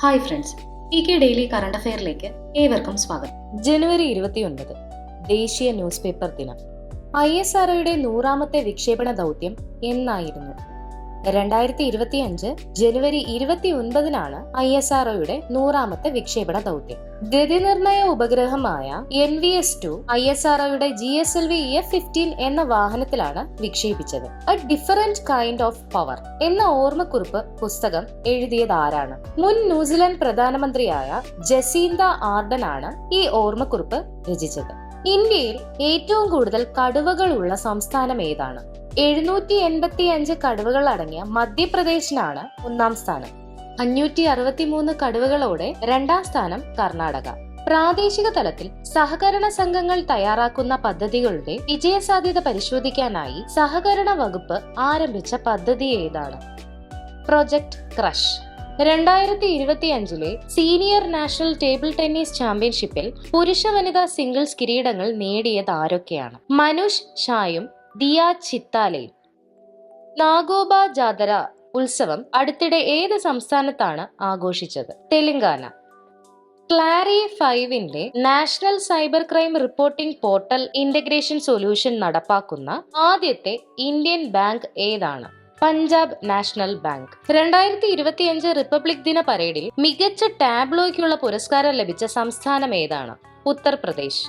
Hi friends, daily current അഫെയറിലേക്ക് ഏവർക്കും സ്വാഗതം. ജനുവരി 29 ദേശീയ ന്യൂസ് പേപ്പർ ദിനം. ISROയുടെ 100ാമത്തെ വിക്ഷേപണ ദൗത്യം എന്നായിരുന്നു? 2025 ജനുവരി 29 ISROയുടെ 100ാമത്തെ വിക്ഷേപണ ദൗത്യം. ഗതിനിർണയ ഉപഗ്രഹമായ NVS-2 ISROയുടെ GSLV F-15 എന്ന വാഹനത്തിലാണ് വിക്ഷേപിച്ചത്. A different kind of power എന്ന ഓർമ്മക്കുറിപ്പ് പുസ്തകം എഴുതിയതാരാണ്? മുൻ ന്യൂസിലൻഡ് പ്രധാനമന്ത്രിയായ ജസീന്ത ആർഡൻ ആണ് ഈ ഓർമ്മക്കുറിപ്പ് രചിച്ചത്. ഇന്ത്യയിൽ ഏറ്റവും കൂടുതൽ കടുവകൾ ഉള്ള സംസ്ഥാനം ഏതാണ്? 785 കടുവകൾ അടങ്ങിയ മധ്യപ്രദേശിനാണ് ഒന്നാം സ്ഥാനം. 563 കടുവകളോടെ രണ്ടാം സ്ഥാനം കർണാടക. പ്രാദേശിക തലത്തിൽ സഹകരണ സംഘങ്ങൾ തയ്യാറാക്കുന്ന പദ്ധതികളുടെ വിജയസാധ്യത പരിശോധിക്കാനായി സഹകരണ വകുപ്പ് ആരംഭിച്ച പദ്ധതി ഏതാണ്? Project crush. 2025 senior national table tennis ചാമ്പ്യൻഷിപ്പിൽ പുരുഷ വനിതാ സിംഗിൾസ് കിരീടങ്ങൾ നേടിയത് ആരൊക്കെയാണ്? മനുഷ് ഷായും ദിയ ചിത്താലയും. നാഗോബ ജാതര ഉത്സവം അടുത്തിടെ ഏത് സംസ്ഥാനത്താണ് ആഘോഷിച്ചത്? Telangana. Clarrie 5 national cyber crime reporting portal integration solution നടപ്പാക്കുന്ന ആദ്യത്തെ ഇന്ത്യൻ ബാങ്ക് ഏതാണ്? Punjab national bank. 2025 റിപ്പബ്ലിക് ദിന പരേഡിൽ മികച്ച ടാബ്ലോയ്ക്കുള്ള പുരസ്കാരം ലഭിച്ച സംസ്ഥാനം ഏതാണ്? ഉത്തർപ്രദേശ്.